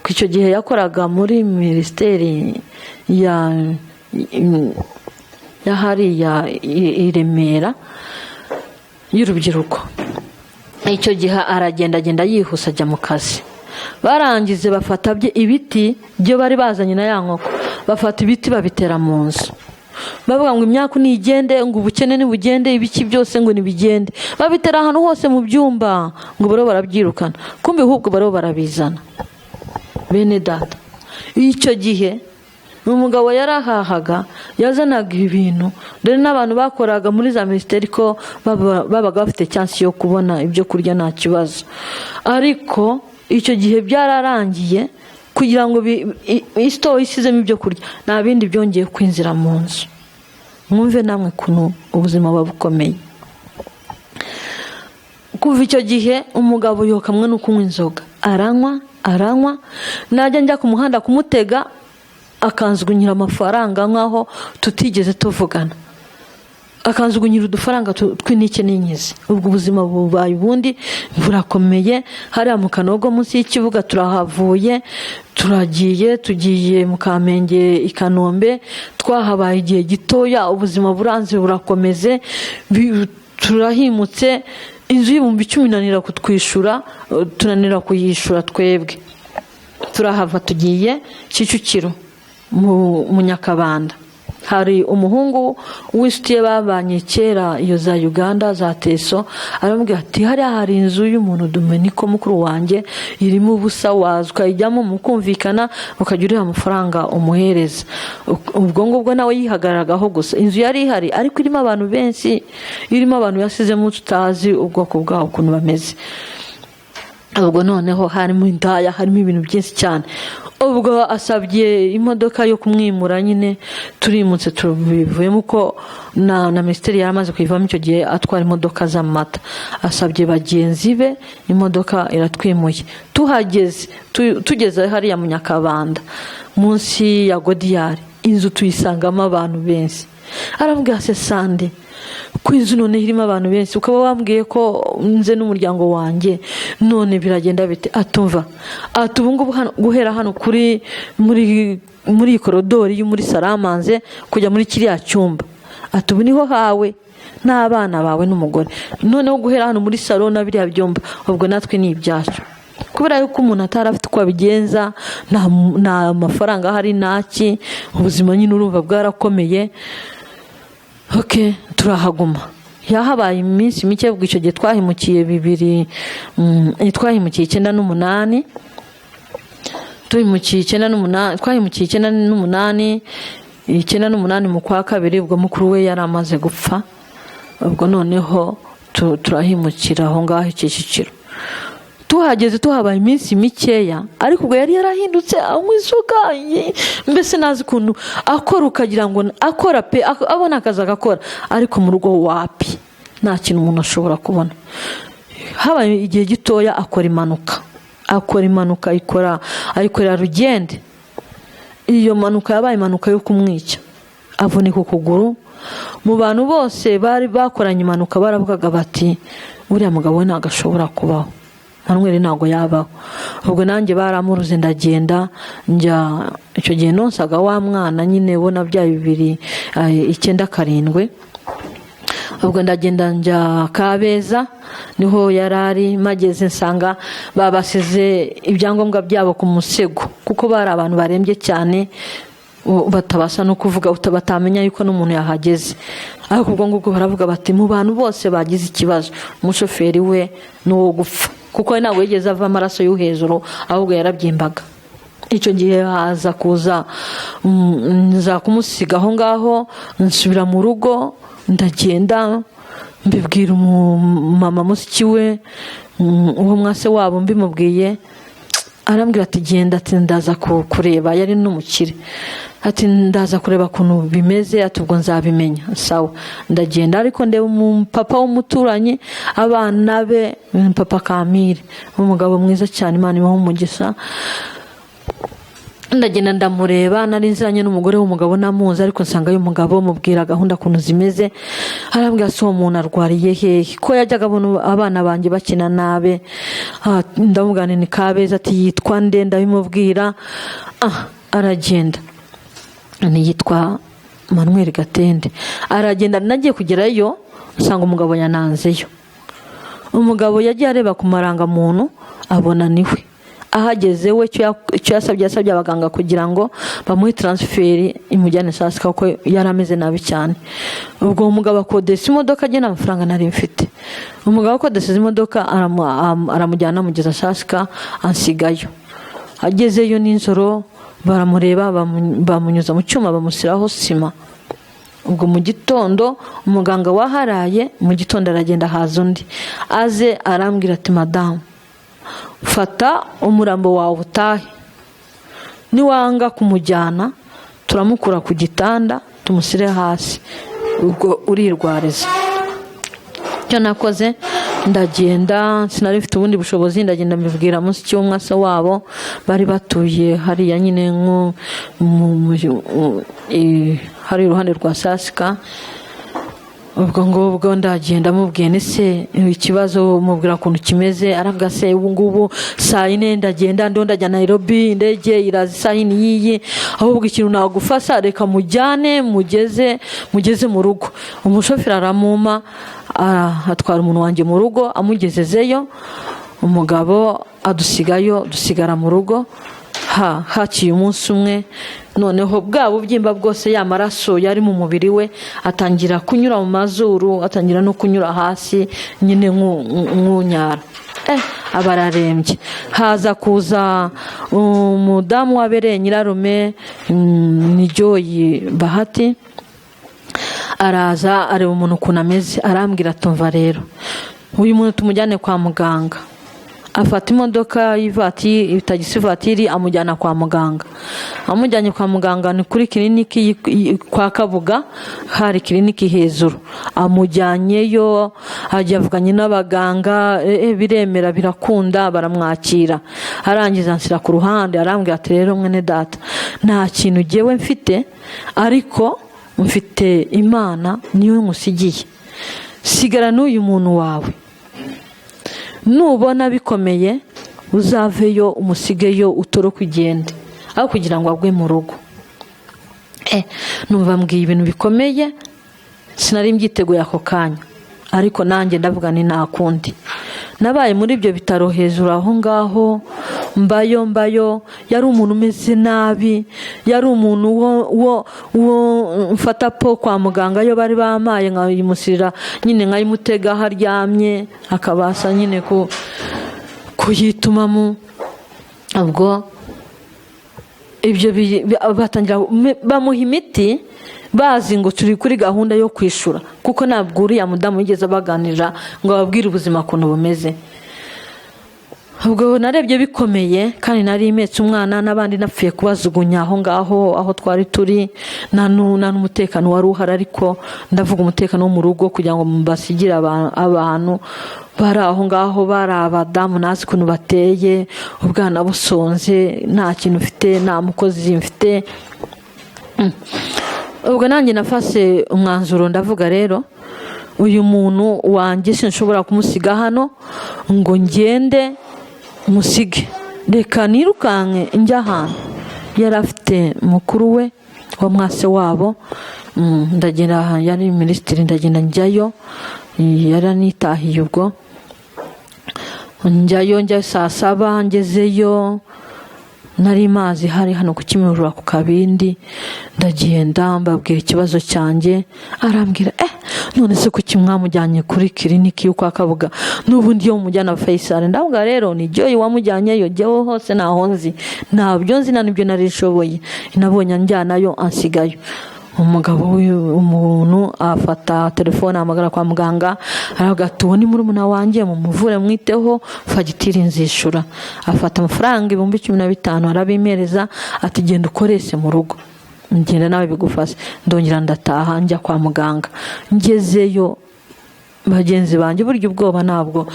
Speaker 3: icyo gihe yakoraga muri minisiteri ya hariya i Remera y'urubyiruko. Icyo gihe agenda yihuse ajya mu kazi. Barangize bafata ibiti byo bari bazanye na ya nkoko, bafata ibiti babitera mu nzu, bavuga ngo imyaka nigende, ngo ubukene nibugende, ibiki byose ngo nibigende. Babitera ahantu hose mu byumba ngo baro barabyirukana, kumbe ahubwo baro barabizana. Bene data, icyo gihe umugabo yarahahaga yazanaga ibintu, dore n'abantu bakoraga muri za minisiteri ko babaga bafite chance yo kubona ibyo kurya nta kibazo. Ariko icyo gihe byararangiye kugira ngo isito isizemo ibyo kurya nta bindi byongeye kwinjira mu nzu. Mwumve namwe kuno ubuzima bukomeye. Kuva icyo gihe umugabo yokamwe no kunywa inzoga, aranywa najya njya ku muhanda kumutega akanzugunyira amafaranga nkaho tutigeze tuvugana, akanzugunyira udufaranga tw'inike n'inyizi. Ubwo ubuzima bubaye ubundi burakomeye. Hariya mu Kanogo munsi y'ikibuga turahavuye, tugiye mu Kamenge i Kanombe, twahabaye igihe gitoya, ubuzima buranze burakomeze, turahimutse. Inzu y'ibihumbi 10 nanira kutwishyura, tunanira kuyishyura twebwe, turahava tugiye Kicukiro mu Nyakabanda. Hari umuhungu w'isutiye babanye kera iyo za Uganda za Teso, aramubwira ati hariya hari inzu y'umuntu Dominiko mukuru wanjye irimo ubusa, wazwa ijyamo mukumvikana ukajya uriha amafaranga umuhereza. Ubwo ngubwo nawe yihagaragaho gusa. Inzu yari ihari ariko irimo abantu benshi, irimo abantu yasizemo tutazi ubwoko bwaho ukuntu bameze. Ubwo noneho harimo indaya, harimo ibintu byinshi cyane. Ubwo asabye imodoka yo kumwimura, nyine turimutse tubivuyemo ko na minisiteri yaramaze kuyivamo icyo gihe atwara imodoka z'amata. Asabye bagenzi be, imodoka iratwimuye. Tuhageze tugeze hariya mu Nyakabanda munsi ya Godiyari, inzu tuyisangamo abantu benshi. Arambwira se Sande, ku inzu none irimo abantu benshi ukaba wambwiye ko nze n'umuryango wanjye, none biragenda bite? Atumva ati ubu ngubu guhera hano muri korodori yo muri Salamanze kujya muri kiriya cyumba, ati ubu niho hawe n'abana bawe n'umugore, noneho guhera hano muri salo na biriya byumba ubwo natwe ni ibyacu. Kubera yuko umuntu atari afite uko abigenza, nta mafaranga ahari, naki, ubuzima nyine urumva bwarakomeye. Okay, turahaguma. Yahabaye iminsi mike. Ubwo icyo gihe twahimukiye 2008. tuyimukiye 98 twayimukiye 98 mu kwa kabiri ubwo mukuru we yari amaze gupfa ubwo noneho turahimukira aho ngaho Kicukiro tuhageze tuhabaye iminsi mikeya ariko ubwo yari yarahindutse amwizuka mbese nazi kuntu akora ukagira ngo akora pe abona akazi agakora ariko mu rugo wapi nta kintu umuntu ashobora kubona habaye igihe gitoya akora impanuka ayikorera Rugende iyo mpanuka yabaye impanuka yo kumwica avunika ukuguru mu bantu bose bari bakoranye impanuka baravugaga bati uriya mugabo we ntabwo ashobora kubaho Manuel ntabwo yabaho ubwo nanjye baramuruze ndagenda njya icyo gihe nonsaga wa mwana nyine bona bya 297 ubwo ndagenda njya Kabeza niho yarari mageze nsanga babasize ibyangombwa byabo ku musego kuko bari abantu barembye cyane batabasa no kuvuga utabatamenya yuko n'umuntu yahageze ariko ubwo ngubwo baravuga bati mu bantu bose bagize ikibazo umushoferi we n'uwo gupfa kuko ntabwo yigeze ava amaraso yo hejuru ahubwo yarabyimbaga icyo gihe haza kuza nza kumusiga aho ngaho nsubira mu rugo ndagenda mbibwira mama musiki we uwo mwase wabo mbimubwiye arambwira ati genda ati ndaza kureba yari n'umukire ati ndaza kureba kuntu bimeze ati ubwo nzabimenya sawa ndagenda ariko ndeba papa w'umuturanyi abana be papa Kamire umugabo mwiza cyane Imana imuhe umugisha ndagenda ndamureba nari nziranye n'umugore w'umugabo namuzi ariko nsanga uyu mugabo mubwira gahunda kuntu zimeze arambwira so umuntu arwariye hehe ko yajyaga abona abana banjye bakina nabe ndamugana ni Kabeza ati yitwa nde ndabimubwira aragenda ni yitwa Manuel Gatende aragenda nagiye kugerayo nsanga umugabo yananzeyo umugabo yagiye areba ku marangamuntu abona niwe ahageze we cyo yasabye abaganga kugira ngo bamuhe transferi imujyane Sasika kuko yarameze nabi cyane ubwo umugabo akodesha imodoka agena amafaranga nari mfite umugabo akodesha imodoka aramujyana mugeza Sasika ansigayo agezeyo n'inzoro baramureba bamunyuza mu cyuma bamusiraho sima ubwo mu gitondo umuganga waharaye mu gitondo aragenda haza undi aze arambwira ati madamu fata umurambo wawe utahe niwanga kumujyana turamukura ku gitanda tumusire hasi ubwo urirwariza cyo nakoze ndagenda sinari mfite ubundi bushobozi ndagenda mbibwira musiki w'umwase wabo bari batuye hariya nyine hari iruhande rwa Sasika ubwo ngubwo ndagenda mubwiye nese ikibazo mubwira kuntu kimeze aravuga se ubu ngubu saa 4 ndagenda ndajya Nairobi indege irazi saa 4 yiyi ahubwo ikintu nagufasha reka mujyane mugeze mu rugo umushoferi aramuma atwara umuntu wanjye mu rugo amugezezeyo umugabo adusigayo dusigara mu rugo haciye umunsi umwe noneho bwa bubyimba bwose y'amaraso yari mu mubiri we atangira kunyura mu mazuru atangira no kunyura hasi nyine nk'unyara abararembye haza kuza umudamu wabereye nyirarume ni Joyi Bahati araza areba umuntu ukuntu ameze arambwira tumva rero uyu muntu tumujyane kwa muganga afata imodoka y'ivatiri tagisi vatiri amujyana kwa muganga amujyanye kwa muganga ni kuri kliniki kwa Kabuga hari kliniki hejuru amujyanyeyo ajya avuganye n'abaganga biremera birakunda baramwakira arangiza ansira ku ruhande arambwira ati rero mwene data nta kintu jewe mfite ariko mfite Imana niwe ngusigiye sigara n'uyu muntu wawe nubona bikomeye uzaveyo umusigeyo utoro kugenda aho kugira ngo agwe mu rugo numva mbwiye ibintu bikomeye sinari mbyiteguye ako kanya ariko nanjye ndavuga ni nakundi nabaye muri ibyo bitaro hejuru aho ngaho mbayo yari umuntu umeze nabi yari umuntu wo mfata po kwa muganga yo bari bamaye nkayimusirira nyine nkayimutega haryamye akabasa nyine kuyitumamo ubwo ibyo batangira bamuha imiti bazi ngo turi kuri gahunda yo kwishyura, kuko ntabwo uriya mudamu yigeze abaganirira ngo ababwire ubuzima ukuntu bumeze. ubwo narebye bikomeye kandi nari imetse umwana n'abandi napfuye kubajugunya aho ngaho aho twari turi, nta n'umutekano wari uhari, ariko ndavuga umutekano wo mu rugo kugira ngo basigire abantu bari aho ngaho, bari abadamu nazi ukuntu bateye, ubwana busonze, nta kintu ufite, nta mukozi mfite. ubwo nanjye nafashe umwanzuro ndavuga rero uyu muntu wanjye sinshobora kumusiga hano ngo ngende musige, reka nirukanke njya ahantu. yari afite mukuru we wa mwase wabo, ndagenda, yari minisitiri, ndagenda njyayo, yaranitahiye. ubwo njya saa saba, ngezeyo nari mazi hari hano ku Kimihurura ku Kabindi, ndagenda mbabwira ikibazo cyanjye, arambwira none se kuki mwamujyanye kuri kiriniki yo kwa Kabuga n'ubundi yo mujyana Faisal? ndavuga rero ni Joy wamujyanyeyo, jyewe hose naho nzi, ntabyo nzi, nibyo narishoboye, nabonye njyanayo ansigayo. umugabo umuntu afata telefone amagara kwa muganga, aravuga ati uwo ni murumuna wanjye, mumuvure mwiteho, fagitire nzishura. afata amafaranga 15,000 arabimereza, ati genda ukoreshe mu rugo, ngenda nawe bigufashe. ndongera ndataha njya kwa muganga. ngezeyo bagenzi banjye, burya ubwoba ntabwo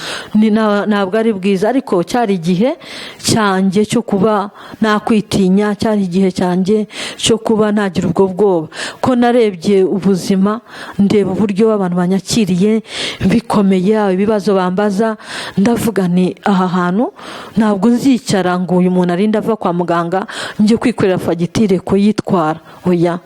Speaker 3: ari bwiza, ariko cyari igihe cyanjye cyo kuba nakwitinya, cyari igihe cyanjye cyo kuba nagira ubwo bwoba, ko narebye ubuzima, ndeba uburyo abantu banyakiriye bikomeye, ibibazo bambaza, ndavuga ni aha hantu ntabwo nzicara ngo uyu muntu arinde ava kwa muganga njye kwikorera fagitire ko yitwara. oya,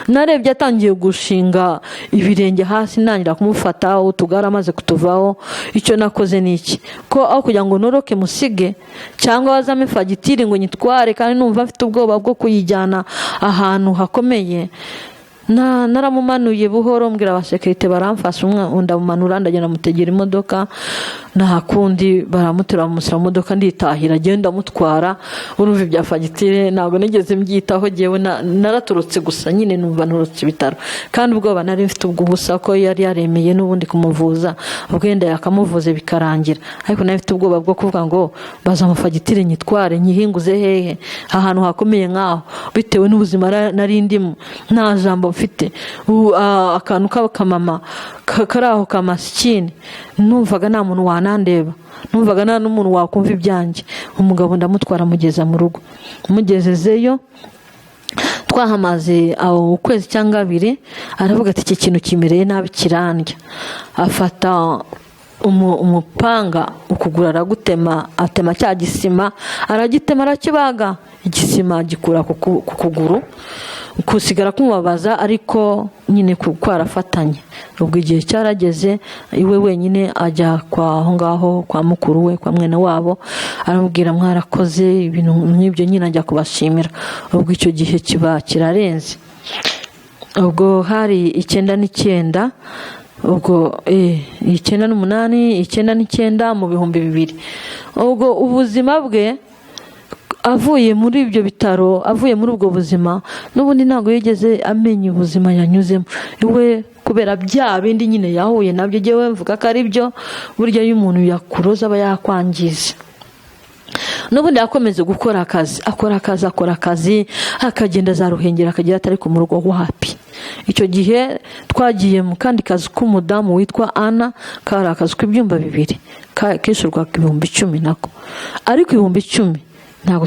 Speaker 3: narebye atangiye gushinga ibirenge hasi, ntangira kumufata, utugara amaze kutuvaho. icyo nakoze ni iki, ko aho kugira ngo noroke musige cyangwa bazame fagitire ngo nyitware kandi numva mfite ubwoba bwo kuyijyana ahantu hakomeye, naramumanuye buhoro, mbwira abasekirite baramfasha, ndamumanura, ndagenda mutegera imodoka, nta kundi baramutura bamushyira mu modoka, nditahira, agenda amutwara. urumva ibya fagitire ntabwo nigeze mbyitaho, jyewe naraturutse gusa, nyine numva nturutse ibitaro, kandi ubwoba nari mfite ubw'ubusa, ko yari yaremeye n'ubundi kumuvuza, ubwenda yakamuvuze bikarangira, ariko nari mfite ubwoba bwo kuvuga ngo baza fagitire nyitware, nyihinguze hehe ahantu hakomeye nk'aho, bitewe n'ubuzima nari ndimo, nta jambo mfite. akantu k'akamama kari aho kamasikini, numvaga nta muntu wanandeba, numvaga nta n'umuntu wakumva ibyanjye. umugabo ndamutwara mugeza mu rugo, mugezezeyo twahamaze ukwezi cyangwa 2, aravuga ati iki kintu kimereye nabi kirandya. afata umupanga ukugura, aragutema, atema cya gisima, aragitema, arakibaga, igisima gikura ku kuguru, kusigara kumubabaza, ariko nyine kwarafatanye. ubwo igihe cyarageze, iwe wenyine ajya aho ngaho kwa mukuru we, kwa mwene wabo, aramubwira mwarakoze ibintu nk'ibyo, nyine ajya kubashimira. ubwo icyo gihe kiba kirarenze. ubwo hari 9 ubwo 98 99 mu 2000. ubwo ubuzima bwe, avuye muri ibyo bitaro, avuye muri ubwo buzima, n'ubundi ntabwo yigeze amenya ubuzima yanyuzemo iwe, kubera bya bindi nyine yahuye nabyo. jyewe mvuga ko ari byo, burya iyo umuntu yakuroza aba yakwangiza. n'ubundi yakomeze gukora akazi, akora akazi, akagenda za Ruhengeri, akagira atari ku murugo wapi. icyo gihe twagiye mu kandi kazi k'umudamu witwa Ana, kari akazi k'ibyumba 2 kishyurwaga 10,000 nako, ariko 10,000 ntabwo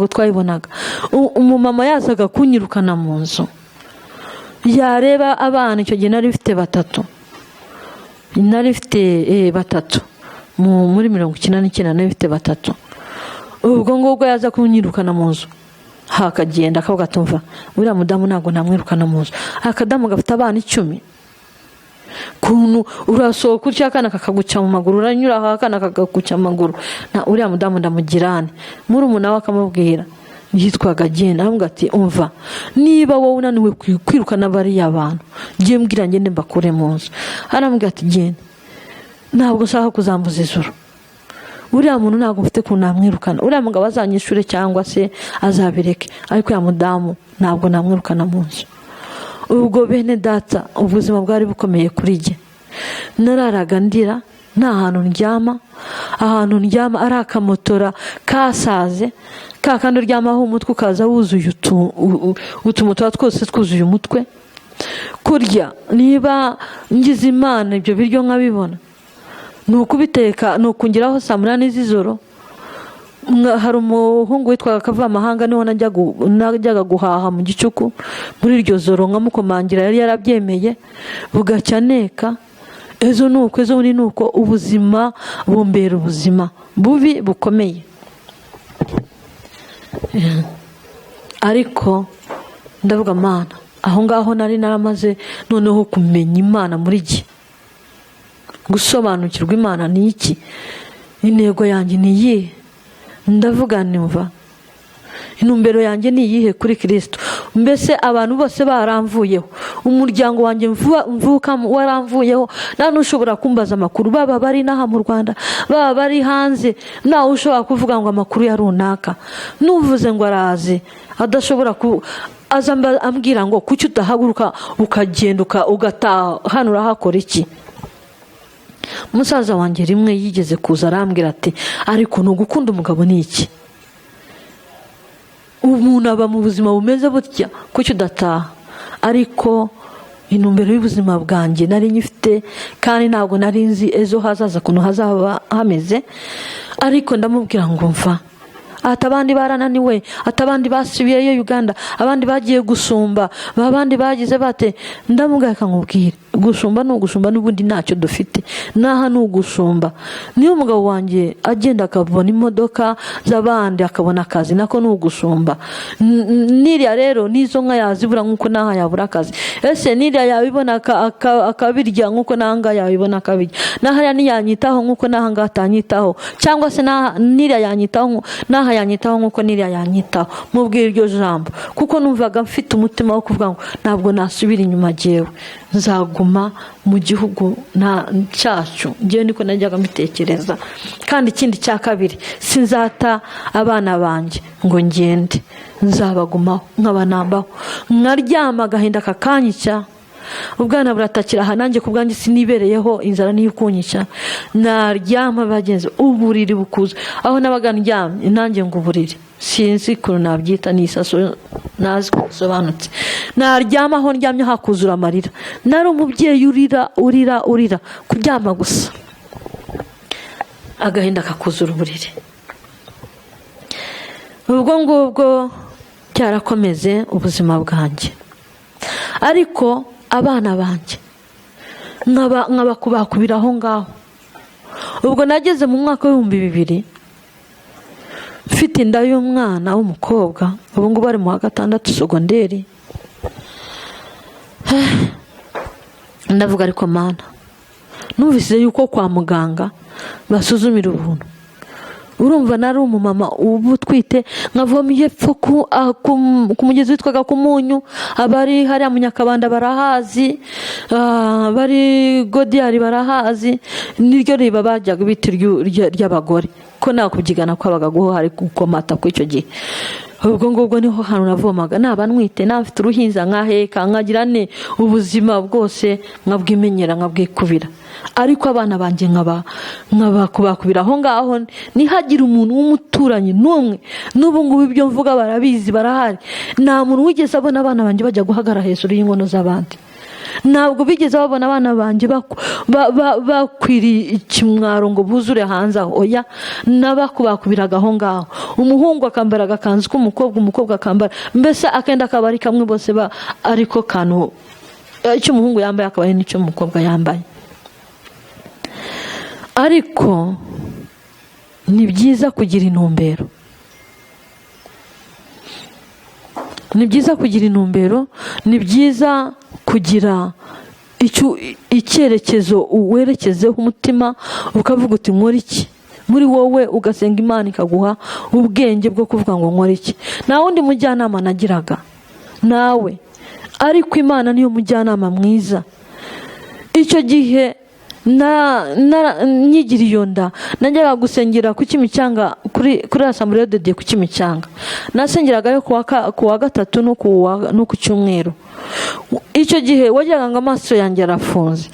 Speaker 3: twayibonaga. umumama yazaga kunyirukana mu nzu, yareba abana. icyo gihe nari mfite 3, muri 1999 nari mfite 3. ubwo ngubwo yaza kunyirukana mu nzu, hakagenda akavuga tumva uriya mudamu ntabwo namwirukana mu nzu. akadamu gafite abana 10, kuntu urasohoka utya akana kakaguca mu maguru, uranyura aho akana kakaguca mu maguru, uriya mudamu ndamugirane. murumuna we akamubwira, yitwaga Genda, aramubwira ati umva, niba wowe unaniwe kwirukana bariya bantu, ngiye mbwira ngende mbakure mu nzu. aramubwira ati Genda, ntabwo ushaka kuzambuza ijuru, uriya muntu ntabwo mfite ukuntu namwirukana, uriya mugabo azanyishure cyangwa se azabireke, ariko ya mudamu ntabwo namwirukana mu nzu. Ubwo bene data ubuzima bwari bukomeye kuri jye. Nararaga ndira, nta hantu ndyama, ahantu ndyama ari akamotora kasaze, ka kandi uryamaho umutwe ukaza wuzuye utumotora twose twuzuye umutwe. Kurya niba ngize Imana ibyo biryo nkabibona, ni ukubiteka, ni ukungeraho saa 8 z'ijoro. Hari umuhungu witwaga Kavamahanga, niho najyaga guhaha mu gicuku. Muri iryo joro nkamukomangira, yari yarabyemeye, bugacya neka. Ejo nuko, ejo bundi nuko, ubuzima bumbera ubuzima bubi bukomeye. Ariko ndavuga Mana, aho ngaho nari naramaze noneho kumenya Imana muri jye, gusobanukirwa Imana ni iki, intego yanjye ni iyihe. Ndavuga nimva intumbero yanjye ni iyihe kuri Kristo. Mbese abantu bose baramvuyeho, umuryango wanjye mvuka waramvuyeho, nta n'ushobora kumbaza amakuru, baba bari n'aha mu Rwanda, baba bari hanze, ntawe ushobora kuvuga ngo amakuru ya runaka. Nuvuze ngo araze, adashobora aza ambwira ngo kuki utahaguruka ukagenda ugataha hano, urahakora iki? Musaza wanjye rimwe yigeze kuza arambwira ati, ariko no gukunda umugabo ni iki? Umuntu aba mu buzima bumeze butya, kuki udataha? Ariko intumbero y'ubuzima bwanjye nari nyifite, kandi ntabwo nari nzi ejo hazaza kuntu hazaba hameze. Ariko ndamubwira ngo mva, ati abandi barananiwe, ati abandi basubiyeyo Uganda, abandi bagiye gusumba, abandi bagize bate. Ndamubwira nkubwire, gusumba n'ubundi ntacyo dufite, naha n'ugusumba. Niyo umugabo wanjye agenda akabona imodoka z'abandi akabona akazi, nako n'ugusumba. Niriya rero nizo nka yazibura nkuko naha yabura akazi. Ese niriya yabibona akabirya nkuko nanga yabibona akabirya, naha yanyitaho nkuko naha ngatanyitaho, cyangwa se niriya yanyitaho naha yanyitaho nkuko niriya yanyitaho. Mubwira iryo jambo, kuko numvaga mfite umutima wo kuvuga ngo ntabwo nasubira inyuma jewe, nzaguma mu gihugu cyacu. Ngewe niko najyaga mbitekereza. Kandi ikindi cya kabiri, sinzata abana banjye ngo ngende, nzabagumaho nkabanambaho. Nkaryama agahinda kakanyica, ubwana buratakira aha, nanjye ku bwanjye sinibereyeho, inzara niyo kunyica. Naryama bagenzi, uburiri bukuza aho nabaga ndyamye, nanjye ngo uburiri sinzi ukuntu nabyita, ni isaso nazi kusobanutse. Naryama aho ndyamye hakuzura amarira. Nari umubyeyi urira kuryama gusa, agahinda kakuzura uburiri. Ubwo ngubwo cyarakomeze ubuzima bwanjye. Ariko abana banjye nkabakubakubira aho ngaho. Ubwo nageze mu mwaka w'2000, mfite inda y'umwana w'umukobwa, ubu ngubu ari mu wa 6 segonderi. Ndavuga ariko Mana, numvise yuko kwa muganga basuzumira ubuntu. Urumva nari umumama ubu twite, nkavomiye epfo ku mugezi witwaga ku Munyu. Abari hariya mu Nyakabanda barahazi, bari Godiyari barahazi. Niryo riba bajyaga bita ry'abagore, ko nta kubyigana kwabaga guho hari gukomata ku icyo gihe. Ubwo ngubwo niho hantu navomaga, naba nwite, nafite uruhinja nkaheka, nkagira ne ubuzima bwose nkabwimenyera, nkabwikubira. Ariko abana banjye nkabakubakubira aho ngaho, nihagira umuntu w'umuturanyi n'umwe. N'ubu ngubu ibyo mvuga barabizi, barahari. Nta muntu wigeze abona abana banjye bajya guhagarara hejuru y'inkono z'abandi. Ntabwo bigeze babona abana banjye bakwiriye ikimwaro ngo buzure hanze aho. Oya, nabakubakubiraga aho ngaho. Umuhungu akambara agakanzu k'umukobwa, umukobwa akambara mbese akenda kabari kamwe, bose ariko kantu icyo umuhungu yambaye akaba ari n'icyo umukobwa yambaye. Ariko ni byiza kugira intumbero, ni byiza kugira intumbero, ni byiza kugira icyerekezo werekezeho umutima, ukavuga uti nkora iki muri wowe, ugasenga Imana ikaguha ubwenge bwo kuvuga ngo nkora iki. Nta wundi mujyanama nagiraga nawe, ariko Imana niyo mujyanama mwiza. Icyo gihe
Speaker 1: nyigira iyo nda najyaga gusengera ku Kimicanga kuri Assemblée de Dieu ku Kimicanga, nasengeragayo ku wa gatatu no ku cyumweru. Icyo gihe wajyaga ngo amaso yanjye arafunze,